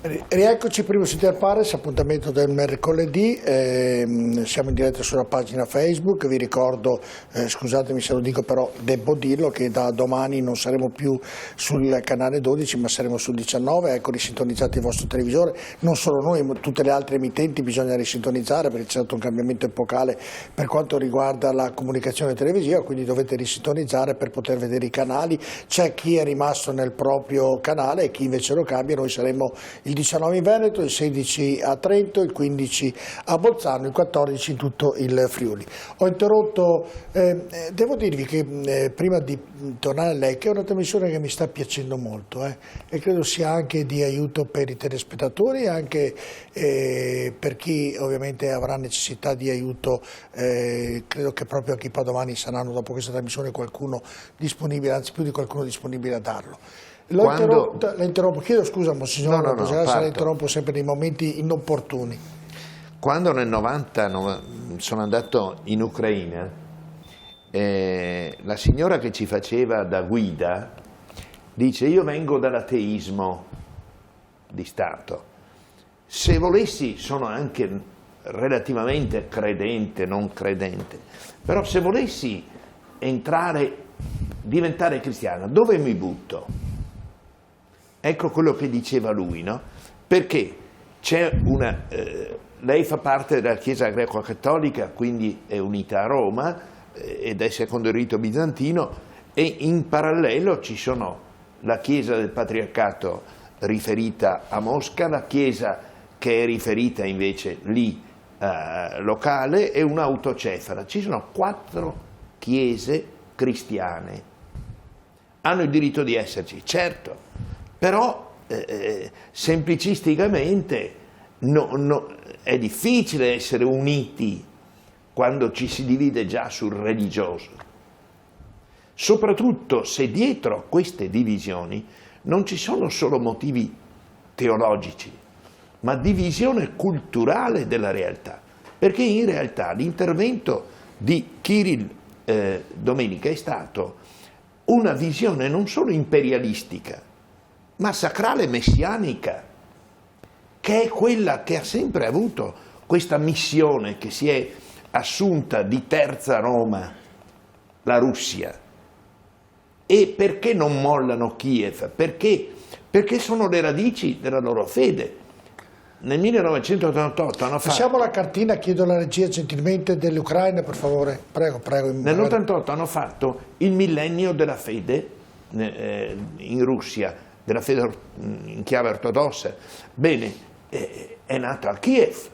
Rieccoci, primo Inter Pares, appuntamento del mercoledì, siamo in diretta sulla pagina Facebook, vi ricordo, scusatemi se lo dico però devo dirlo, che da domani non saremo più sul canale 12 ma saremo sul 19, ecco risintonizzate il vostro televisore, non solo noi ma tutte le altre emittenti bisogna risintonizzare perché c'è stato un cambiamento epocale per quanto riguarda la comunicazione televisiva, quindi dovete risintonizzare per poter vedere i canali, c'è chi è rimasto nel proprio canale e chi invece lo cambia, noi saremo il 19 in Veneto, il 16 a Trento, il 15 a Bolzano, il 14 in tutto il Friuli. Ho interrotto, devo dirvi che prima di tornare a lei, che è una trasmissione che mi sta piacendo molto e credo sia anche di aiuto per i telespettatori e anche per chi ovviamente avrà necessità di aiuto, credo che proprio anche i padovani saranno dopo questa trasmissione qualcuno disponibile, anzi più di qualcuno disponibile a darlo. La interrompo, chiedo scusa Monsignore, se la interrompo sempre nei momenti inopportuni. Quando nel 90 sono andato in Ucraina, la signora che ci faceva da guida dice: io vengo dall'ateismo di Stato, se volessi sono anche relativamente credente, non credente, però se volessi diventare cristiano, dove mi butto? Ecco quello che diceva lui, no? Perché c'è lei fa parte della Chiesa greco-cattolica, quindi è unita a Roma ed è secondo il rito bizantino, e in parallelo ci sono la Chiesa del Patriarcato riferita a Mosca, la Chiesa che è riferita invece lì locale e un'autocefala. Ci sono 4 chiese cristiane. Hanno il diritto di esserci, certo. Però semplicisticamente è difficile essere uniti quando ci si divide già sul religioso, soprattutto se dietro a queste divisioni non ci sono solo motivi teologici, ma divisione culturale della realtà, perché in realtà l'intervento di Kirill domenica è stato una visione non solo imperialistica, ma sacrale messianica, che è quella che ha sempre avuto questa missione che si è assunta di terza Roma, la Russia. E perché non mollano Kiev? Perché sono le radici della loro fede. Nel 1988 hanno fatto... Passiamo la cartina, chiedo la regia gentilmente dell'Ucraina, per favore. Prego. Nell'88 hanno fatto il millennio della fede in Russia, della fede in chiave ortodossa. Bene, è nata a Kiev.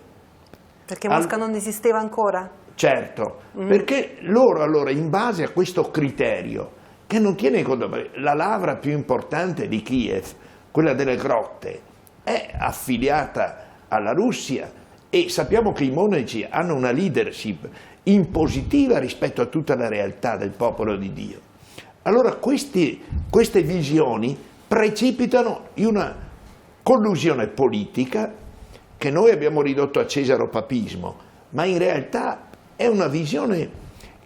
Perché Mosca non esisteva ancora? Certo, perché loro allora, in base a questo criterio, che non tiene conto, la lavra più importante di Kiev, quella delle grotte, è affiliata alla Russia e sappiamo che i monaci hanno una leadership impositiva rispetto a tutta la realtà del popolo di Dio. Allora queste visioni precipitano in una collusione politica che noi abbiamo ridotto a cesaropapismo, ma in realtà è una visione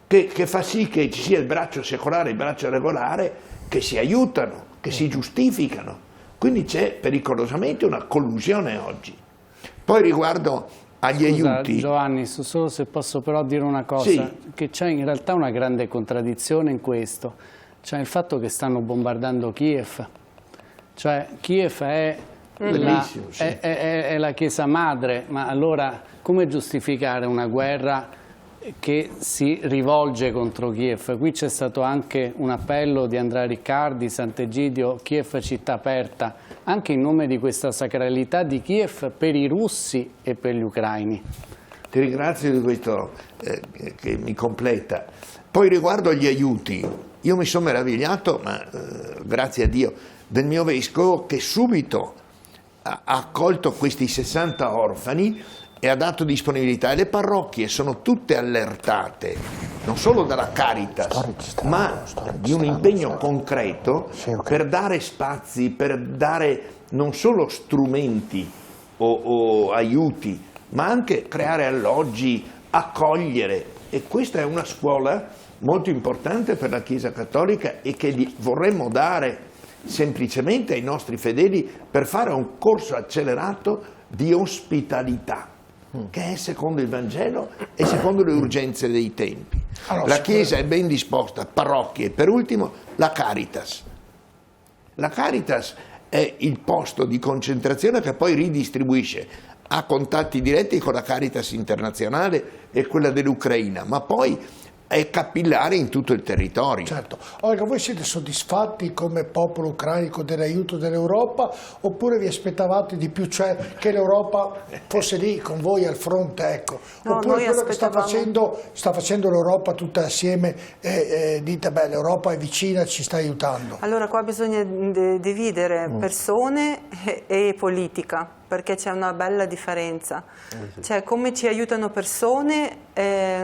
che fa sì che ci sia il braccio secolare e il braccio regolare che si aiutano, che si giustificano. Quindi c'è pericolosamente una collusione oggi. Poi riguardo agli aiuti... Giovanni, solo se posso però dire una cosa, sì, che c'è in realtà una grande contraddizione in questo. C'è il fatto che stanno bombardando Kiev. Cioè Kiev è la chiesa madre, ma allora come giustificare una guerra che si rivolge contro Kiev? Qui c'è stato anche un appello di Andrea Riccardi, Sant'Egidio, Kiev città aperta, anche in nome di questa sacralità di Kiev per i russi e per gli ucraini. Ti ringrazio di questo che mi completa. Poi riguardo agli aiuti, io mi sono meravigliato, ma grazie a Dio, del mio vescovo che subito ha accolto questi 60 orfani e ha dato disponibilità, e le parrocchie sono tutte allertate non solo dalla Caritas ma di un impegno concreto per dare spazi, per dare non solo strumenti o aiuti, ma anche creare alloggi, accogliere, e questa è una scuola molto importante per la Chiesa Cattolica e che vorremmo dare semplicemente ai nostri fedeli per fare un corso accelerato di ospitalità, che è secondo il Vangelo e secondo le urgenze dei tempi. Allora, la Chiesa è ben disposta, parrocchie, e per ultimo la Caritas. La Caritas è il posto di concentrazione che poi ridistribuisce, ha contatti diretti con la Caritas internazionale e quella dell'Ucraina, ma poi è capillare in tutto il territorio. Certo. Olga, voi siete soddisfatti come popolo ucrainico dell'aiuto dell'Europa oppure vi aspettavate di più, cioè che l'Europa fosse lì con voi al fronte, ecco? No, Oppure quello che aspettavamo... sta facendo l'Europa tutta assieme, dite beh, l'Europa è vicina, ci sta aiutando. Allora qua bisogna dividere persone e politica, perché c'è una bella differenza. Cioè, come ci aiutano persone è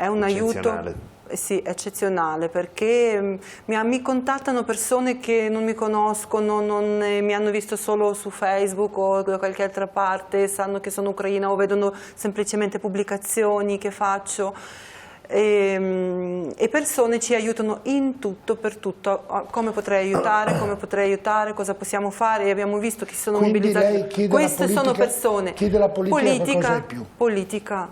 un aiuto eccezionale, perché mi contattano persone che non mi conoscono, non mi hanno visto solo su Facebook o da qualche altra parte, sanno che sono ucraina o vedono semplicemente pubblicazioni che faccio. E persone ci aiutano in tutto, per tutto, come potrei aiutare, cosa possiamo fare, e abbiamo visto che si sono Quindi mobilizzati. lei chiede Queste sono persone. Chiede alla politica qualcosa di più. Politica,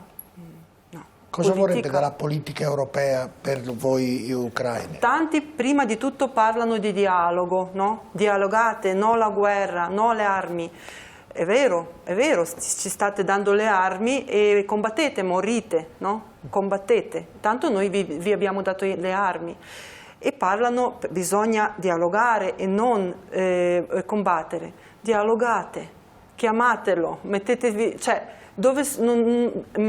no. Cosa vorrebbe dalla politica europea per voi ucraini? Tanti prima di tutto parlano di dialogo, no? Dialogate, no la guerra, no le armi. È vero, ci state dando le armi e combattete, morite, no? Combattete, tanto noi vi abbiamo dato le armi. E parlano, bisogna dialogare e non combattere. Dialogate, chiamatelo, mettetevi, cioè,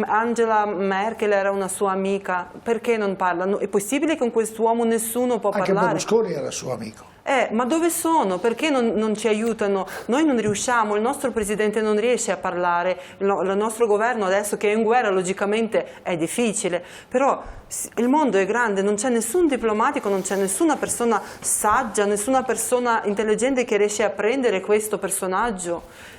Angela Merkel era una sua amica, perché non parlano? È possibile che con quest'uomo nessuno può parlare? Anche Berlusconi era suo amico. Ma dove sono? Perché non ci aiutano? Noi non riusciamo, il nostro presidente non riesce a parlare, il nostro governo adesso che è in guerra logicamente è difficile, però il mondo è grande, non c'è nessun diplomatico, non c'è nessuna persona saggia, nessuna persona intelligente che riesce a prendere questo personaggio.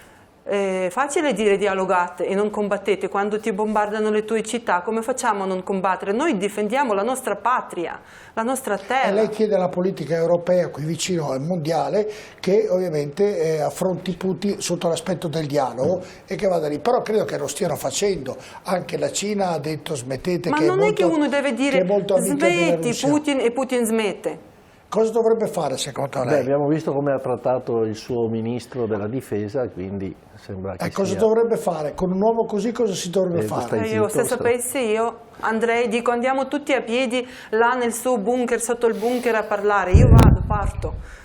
È facile dire dialogate e non combattete quando ti bombardano le tue città. Come facciamo a non combattere? Noi difendiamo la nostra patria, la nostra terra. E lei chiede alla politica europea, qui vicino al mondiale, che ovviamente affronti Putin sotto l'aspetto del dialogo e che vada lì. Però credo che lo stiano facendo. Anche la Cina ha detto smettete. Ma che non è è molto, che uno deve dire smetti Putin e Putin smette. Cosa dovrebbe fare secondo lei? Abbiamo visto come ha trattato il suo ministro della difesa, quindi sembra che cosa dovrebbe fare? Con un uomo così cosa si dovrebbe fare? Io se sapessi io andrei, dico andiamo tutti a piedi là nel suo bunker, sotto il bunker a parlare, io vado, parto.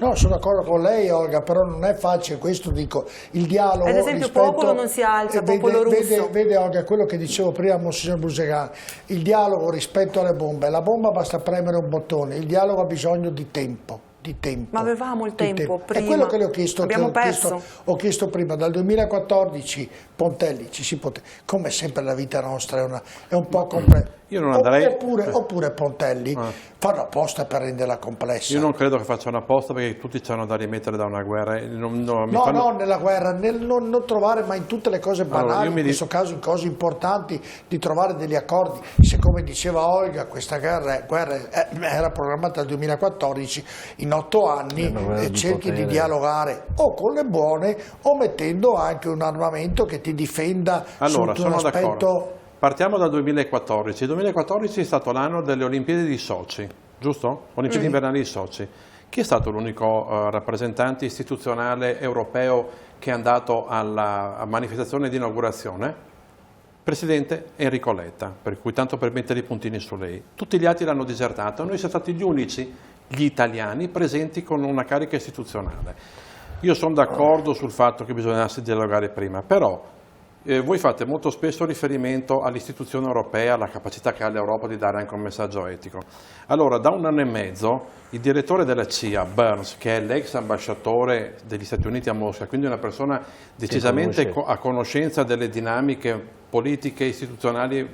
No, sono d'accordo con lei Olga, però non è facile, questo dico, il dialogo. Ad esempio il popolo non si alza, popolo russo. Vede Olga, quello che dicevo prima a Monsignor Busegan, il dialogo rispetto alle bombe, la bomba basta premere un bottone, il dialogo ha bisogno di tempo. Ma avevamo il tempo prima. È quello che le ho chiesto. Abbiamo perso. Ho chiesto prima, dal 2014 Pontelli ci si poteva. Come sempre la vita nostra è un po' complessa. Io non andrei... Oppure Pontelli fanno apposta per renderla complessa. Io non credo che facciano apposta perché tutti ci hanno da rimettere da una guerra. Non nella guerra, nel non trovare, ma in tutte le cose banali, in questo caso in cose importanti, di trovare degli accordi. Se come diceva Olga, questa guerra era programmata nel 2014, in 8 anni cerchi di dialogare o con le buone o mettendo anche un armamento che ti difenda su un aspetto. Partiamo dal 2014. Il 2014 è stato l'anno delle Olimpiadi di Sochi, giusto? Olimpiadi invernali di Sochi. Chi è stato l'unico rappresentante istituzionale europeo che è andato alla manifestazione di inaugurazione? Presidente Enrico Letta, per cui tanto per mettere i puntini su lei. Tutti gli altri l'hanno disertato, noi siamo stati gli unici, gli italiani, presenti con una carica istituzionale. Io sono d'accordo sul fatto che bisognasse dialogare prima, però voi fate molto spesso riferimento all'istituzione europea, alla capacità che ha l'Europa di dare anche un messaggio etico. Allora, da 1 anno e mezzo, il direttore della CIA, Burns, che è l'ex ambasciatore degli Stati Uniti a Mosca, quindi una persona decisamente a conoscenza delle dinamiche politiche, istituzionali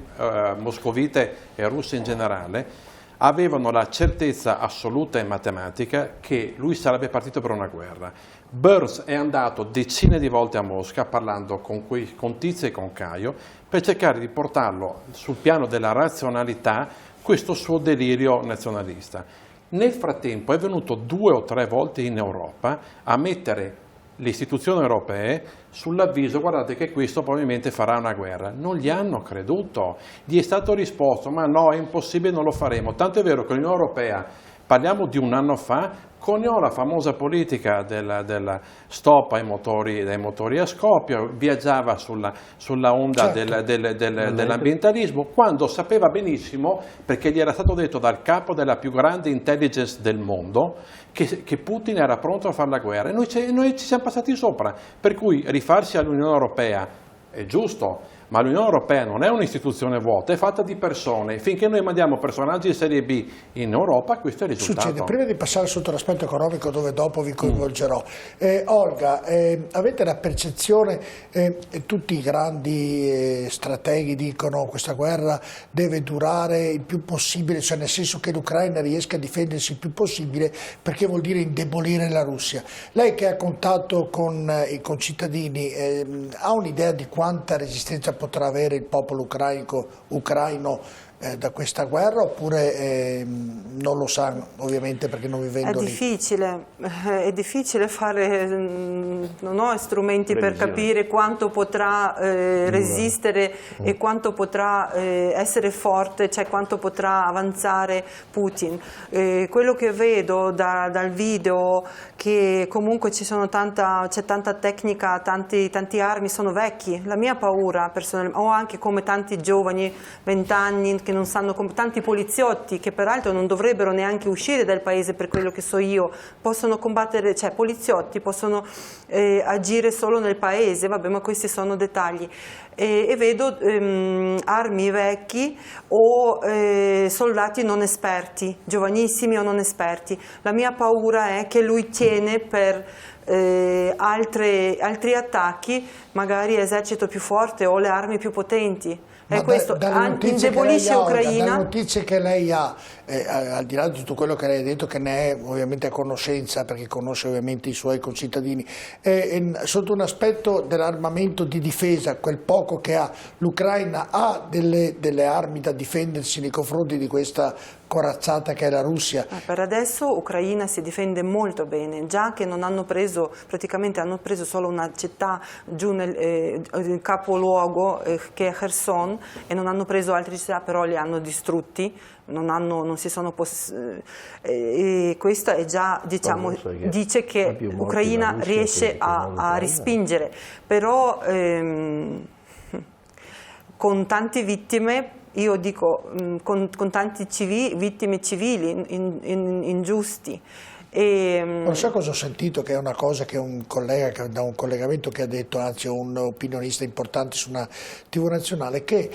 moscovite e russe in generale, avevano la certezza assoluta e matematica che lui sarebbe partito per una guerra. Burns è andato decine di volte a Mosca parlando con Tizio e con Caio per cercare di portarlo sul piano della razionalità questo suo delirio nazionalista. Nel frattempo è venuto 2 o 3 volte in Europa a mettere le istituzioni europee sull'avviso: guardate che questo probabilmente farà una guerra. Non gli hanno creduto, gli è stato risposto: ma no, è impossibile, non lo faremo. Tanto è vero che l'Unione Europea, parliamo di un anno fa, coniò la famosa politica del stop dai motori a scoppio, viaggiava sulla onda dell'ambientalismo, quando sapeva benissimo, perché gli era stato detto dal capo della più grande intelligence del mondo, che Putin era pronto a fare la guerra, e noi ci siamo passati sopra. Per cui rifarsi all'Unione Europea è giusto, ma l'Unione Europea non è un'istituzione vuota, è fatta di persone. Finché noi mandiamo personaggi di serie B in Europa, questo è il risultato. Succede. Prima di passare sotto l'aspetto economico, dove dopo vi coinvolgerò, Olga, avete la percezione, tutti i grandi strateghi dicono che questa guerra deve durare il più possibile, cioè nel senso che l'Ucraina riesca a difendersi il più possibile, perché vuol dire indebolire la Russia. Lei che ha contatto con i concittadini, ha un'idea di quanta resistenza potrà avere il popolo ucraino da questa guerra, oppure non lo sa, ovviamente, perché non vivendo lì? È difficile fare, non ho strumenti per capire quanto potrà resistere e quanto potrà essere forte, cioè quanto potrà avanzare Putin. Quello che vedo dal video, che comunque c'è tanta tecnica, tanti armi sono vecchi. La mia paura personalmente, o anche come tanti giovani, 20 anni, che non sanno, tanti poliziotti che peraltro non dovrebbero neanche uscire dal paese, per quello che so io, possono combattere, cioè poliziotti possono agire solo nel paese, vabbè, ma questi sono dettagli. E vedo armi vecchi o soldati non esperti, giovanissimi o non esperti. La mia paura è che lui tiene per altri attacchi, magari esercito più forte o le armi più potenti. Ma questo indebolisce Ucraina. Dalle notizie che lei ha, al di là di tutto quello che lei ha detto, che ne è ovviamente a conoscenza, perché conosce ovviamente i suoi concittadini, sotto un aspetto dell'armamento di difesa, quel poco che ha, l'Ucraina ha delle armi da difendersi nei confronti di questa corazzata che è la Russia? Per adesso Ucraina si difende molto bene, già che non hanno preso, praticamente hanno preso solo una città giù nel capoluogo che è Kherson, e non hanno preso altre città, però li hanno distrutti. Non si sono e questo è già, diciamo, dice che l'Ucraina riesce a respingere, però con tante vittime, io dico con tanti vittime civili ingiusti. Non so cosa ho sentito, che è una cosa che un collega, da un collegamento che ha detto, anzi un opinionista importante su una TV nazionale, che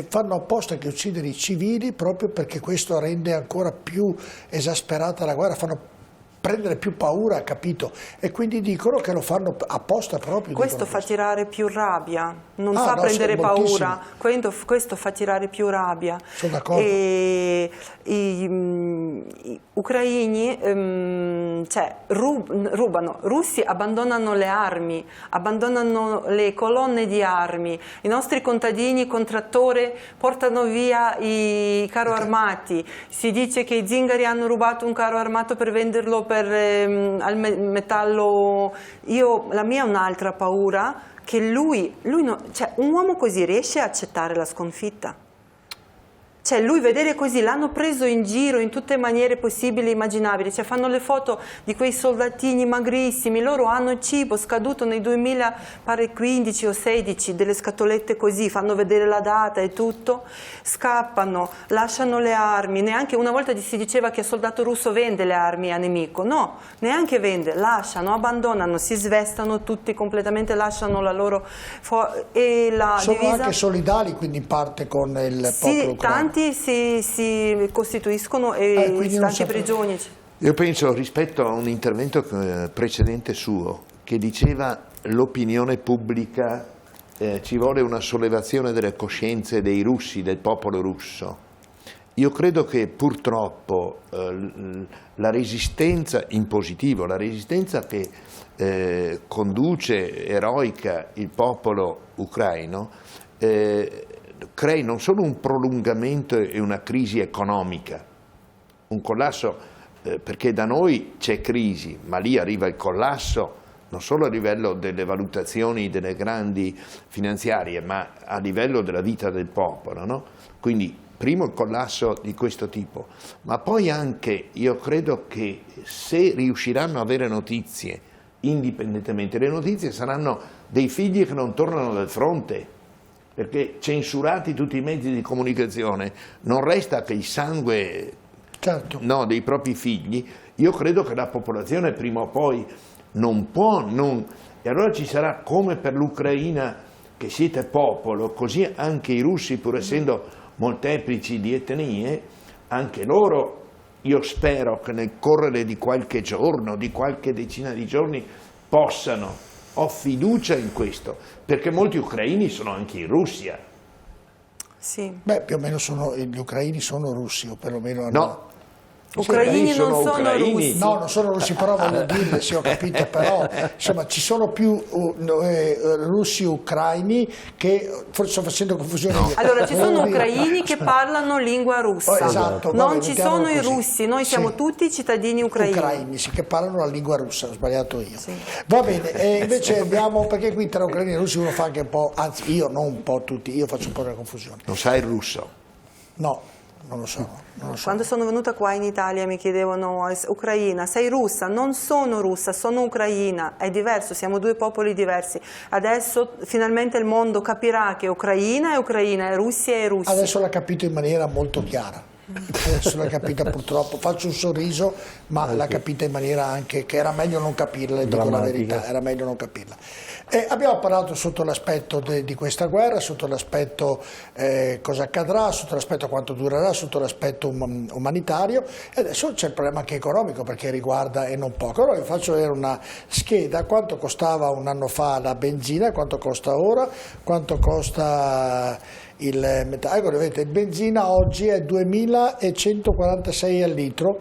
fanno apposta che uccidere i civili proprio perché questo rende ancora più esasperata la guerra, fanno prendere più paura, capito? E quindi dicono che lo fanno apposta proprio. Questo fa tirare più rabbia, non fa prendere paura, questo fa tirare più rabbia. Sono d'accordo. E i ucraini rubano, russi abbandonano le armi, abbandonano le colonne di armi, i nostri contadini, contrattori portano via i carro armati, si dice che i zingari hanno rubato un carro armato per venderlo al metallo. La mia è un'altra paura, che lui cioè un uomo così riesce a accettare la sconfitta? Cioè lui vedere così, l'hanno preso in giro in tutte le maniere possibili e immaginabili, cioè fanno le foto di quei soldatini magrissimi, loro hanno il cibo scaduto nel 2015 o 16, delle scatolette così, fanno vedere la data e tutto, scappano, lasciano le armi, neanche una volta si diceva che il soldato russo vende le armi a nemico, no, neanche lasciano, abbandonano, si svestano tutti completamente, lasciano la loro e la sono divisa. Anche solidali, quindi in parte con il popolo ucraino. Tanti si costituiscono e tanti prigionieri. Io penso, rispetto a un intervento precedente suo, che diceva l'opinione pubblica, ci vuole una sollevazione delle coscienze dei russi, del popolo russo. Io credo che purtroppo la resistenza in positivo, la resistenza che conduce eroica il popolo ucraino, crei non solo un prolungamento e una crisi economica, un collasso perché da noi c'è crisi, ma lì arriva il collasso, non solo a livello delle valutazioni delle grandi finanziarie, ma a livello della vita del popolo, no? Quindi primo il collasso di questo tipo, ma poi anche io credo che se riusciranno a avere notizie indipendentemente, le notizie saranno dei figli che non tornano dal fronte, perché censurati tutti i mezzi di comunicazione non resta che il sangue, certo, dei propri figli. Io credo che la popolazione prima o poi non può non... E allora ci sarà, come per l'Ucraina, che siete popolo, così anche i russi, pur essendo molteplici di etnie, anche loro, io spero che nel correre di qualche giorno, di qualche decina di giorni, possano, ho fiducia in questo, perché molti ucraini sono anche in Russia. Sì. Beh, più o meno gli ucraini sono russi, o perlomeno hanno... No. Ucraini non sono ucraini. russi. No, non sono russi, però voglio dire, sì, ho capito, però insomma ci sono più russi ucraini che forse sto facendo confusione. io. Allora, ci sono Voglio dire- ucraini che parlano lingua russa, esatto, non vabbè, ci mettiamolo sono i così. russi, noi siamo Sì. tutti cittadini ucraini. Sì, che parlano la lingua russa, ho sbagliato io. Sì. Va bene, e invece abbiamo, perché qui tra ucraini e russi uno fa anche un po', anzi io non un po' tutti, io faccio un po' della confusione. Non sai il russo? No, non lo so. Non lo so. Quando sono venuta qua in Italia mi chiedevano: Ucraina, sei russa? Non sono russa, sono ucraina, è diverso, siamo due popoli diversi. Adesso finalmente il mondo capirà che Ucraina è Russia è Russia. Adesso l'ha capito in maniera molto chiara. Adesso l'ha capita purtroppo, faccio un sorriso, ma l'ha capita in maniera anche che era meglio non capirla, dico la Drammatica. verità, era meglio non capirla. Abbiamo parlato sotto l'aspetto di questa guerra, sotto l'aspetto cosa accadrà, sotto l'aspetto quanto durerà, sotto l'aspetto umanitario, e adesso c'è il problema anche economico perché riguarda e non poco. Allora vi faccio vedere una scheda, quanto costava un anno fa la benzina, quanto costa ora, quanto costa il metà. Ecco, vedete, il benzina oggi è 2.146 al litro,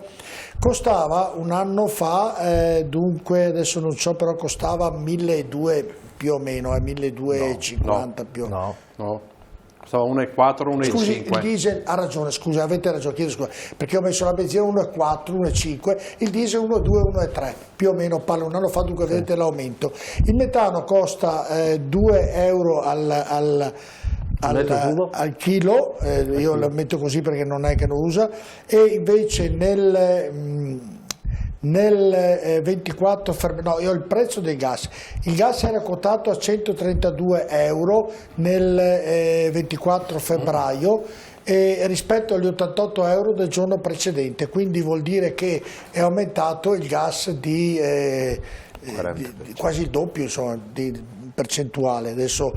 costava un anno fa, dunque adesso non so, però costava 1.200 più o meno, 1.250 più o meno. No, costava 1,4, Scusi, il 1,5. diesel ha ragione, scusa, avete ragione, chiedo scusa, perché ho messo la benzina 1,4, 1,5, il diesel 1,2, 1,3, più o meno parlo un anno fa, dunque vedete l'aumento. Il metano costa 2 euro al chilo, io lo metto così perché non è che lo usa, e invece nel 24 no, io ho il prezzo del gas. Il gas era quotato a 132 euro nel 24 febbraio rispetto agli 88 euro del giorno precedente, quindi vuol dire che è aumentato il gas di quasi il doppio, insomma, di percentuale. Adesso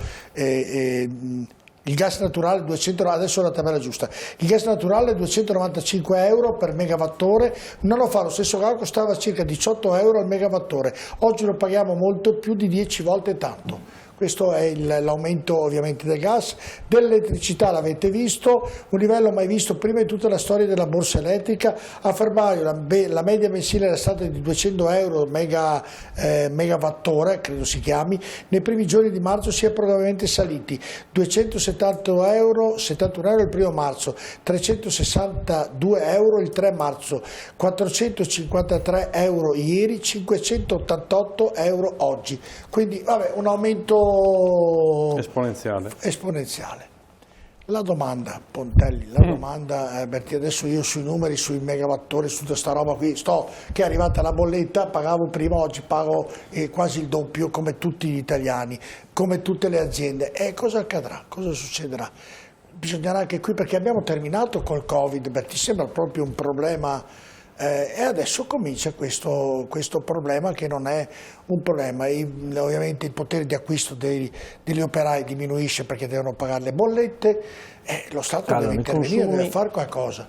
il gas naturale 200, adesso la tabella giusta, il gas naturale 295 euro per megawattore, un anno fa lo stesso gas costava circa 18 euro al megawattore, oggi lo paghiamo molto più di 10 volte tanto. Questo è l'aumento ovviamente del gas. Dell'elettricità l'avete visto, un livello mai visto prima in tutta la storia della borsa elettrica. A febbraio la media mensile era stata di 200 euro megawattore, credo si chiami, nei primi giorni di marzo si è progressivamente saliti, 271 euro il 1 marzo, 362 euro il 3 marzo, 453 euro ieri, 588 euro oggi, quindi vabbè, un aumento esponenziale. La domanda, Pontelli, la domanda, Berti, adesso io sui numeri, sui megawattori, su tutta sta roba qui, che è arrivata la bolletta, pagavo prima, oggi pago quasi il doppio come tutti gli italiani, come tutte le aziende. E cosa accadrà? Cosa succederà? Bisognerà anche qui, perché abbiamo terminato col Covid, Berti, sembra proprio un problema. E adesso comincia questo problema che non è un problema. Ovviamente il potere di acquisto degli operai diminuisce perché devono pagare le bollette, lo Stato deve intervenire, deve fare qualcosa.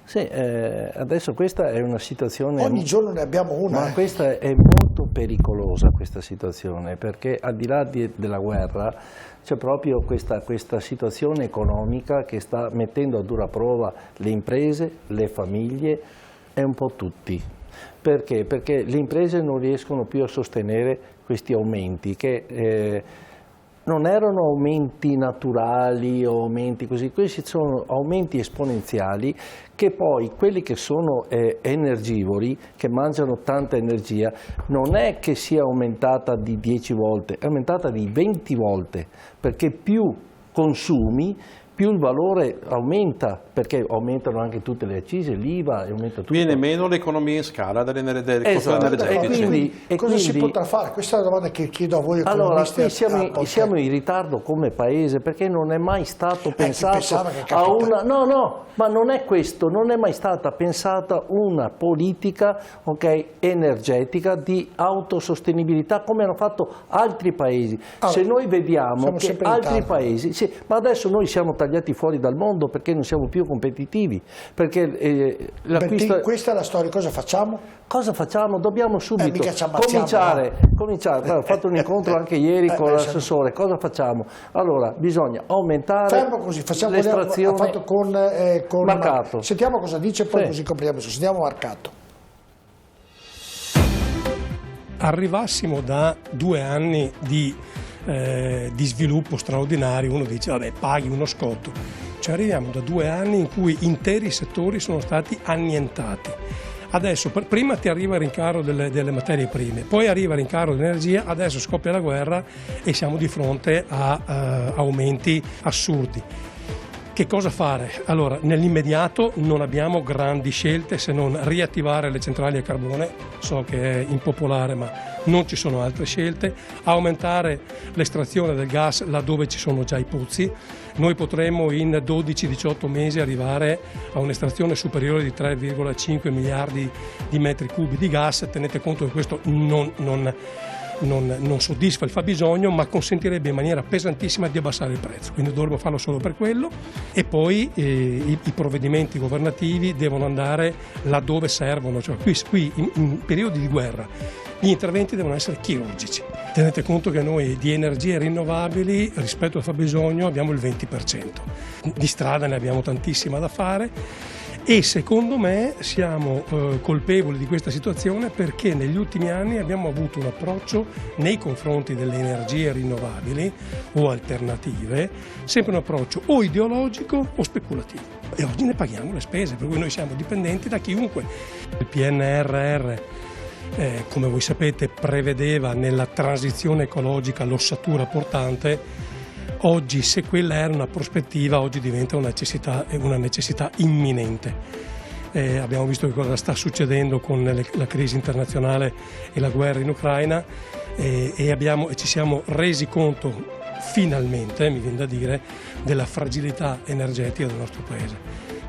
Sì, adesso questa è una situazione... Ogni giorno ne abbiamo una. Ma questa è molto pericolosa, questa situazione, perché al di là della guerra c'è proprio questa situazione economica che sta mettendo a dura prova le imprese, le famiglie, e un po' tutti. Perché? Perché le imprese non riescono più a sostenere questi aumenti che non erano aumenti naturali o aumenti così, questi sono aumenti esponenziali che poi quelli che sono energivori, che mangiano tanta energia, non è che sia aumentata di 10 volte, è aumentata di 20 volte, perché più consumi, più il valore aumenta, perché aumentano anche tutte le accise, l'IVA, aumenta tutto. Viene meno l'economia in scala dei costi energetici. Cosa si potrà fare? Questa è la domanda che chiedo a voi economisti. Allora, qui siamo in ritardo come paese, perché non è mai stato pensato a una... No, ma non è questo, non è mai stata pensata una politica, energetica di autosostenibilità come hanno fatto altri paesi. Allora, se noi vediamo che altri paesi... Sì, ma adesso noi siamo tagliati fuori dal mondo perché non siamo più competitivi. Perché questa è la storia, cosa facciamo? Cosa facciamo? Dobbiamo subito cominciare. Ho fatto un incontro anche ieri con l'assessore. Cosa facciamo? Allora, bisogna aumentare Fermo così, facciamo l'estrazione. Ha fatto con Marcato. Sentiamo cosa dice, poi così compriamo. Sentiamo Marcato. Arrivassimo da 2 anni di sviluppo straordinario, uno dice vabbè, paghi uno scotto. Cioè arriviamo da 2 anni in cui interi settori sono stati annientati. Adesso prima ti arriva il rincaro delle materie prime, poi arriva il rincaro dell'energia, adesso scoppia la guerra e siamo di fronte a aumenti assurdi. Che cosa fare? Allora, nell'immediato non abbiamo grandi scelte se non riattivare le centrali a carbone, so che è impopolare ma non ci sono altre scelte, aumentare l'estrazione del gas laddove ci sono già i pozzi. Noi potremmo in 12-18 mesi arrivare a un'estrazione superiore di 3,5 miliardi di metri cubi di gas. Tenete conto che questo non soddisfa il fabbisogno, ma consentirebbe in maniera pesantissima di abbassare il prezzo, quindi dovremmo farlo solo per quello. E poi i provvedimenti governativi devono andare laddove servono, cioè qui in periodi di guerra gli interventi devono essere chirurgici. Tenete conto che noi di energie rinnovabili rispetto al fabbisogno abbiamo il 20%, di strada ne abbiamo tantissima da fare. E secondo me siamo colpevoli di questa situazione perché negli ultimi anni abbiamo avuto un approccio nei confronti delle energie rinnovabili o alternative, sempre un approccio o ideologico o speculativo. E oggi ne paghiamo le spese, per cui noi siamo dipendenti da chiunque. Il PNRR, come voi sapete, prevedeva nella transizione ecologica l'ossatura portante. Oggi, se quella era una prospettiva, oggi diventa una necessità imminente. Abbiamo visto che cosa sta succedendo con la crisi internazionale e la guerra in Ucraina e ci siamo resi conto finalmente, mi viene da dire, della fragilità energetica del nostro Paese.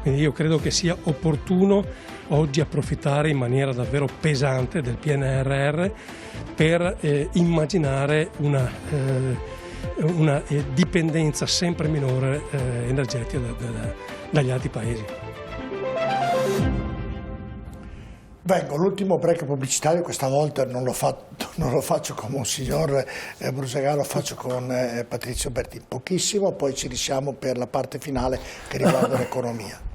Quindi io credo che sia opportuno oggi approfittare in maniera davvero pesante del PNRR per immaginare una dipendenza sempre minore energetica dagli altri paesi. Vengo, l'ultimo break pubblicitario, questa volta non lo faccio con Monsignor Brusaga, lo faccio con Patrizio Bertin, pochissimo, poi ci risiamo per la parte finale che riguarda l'economia.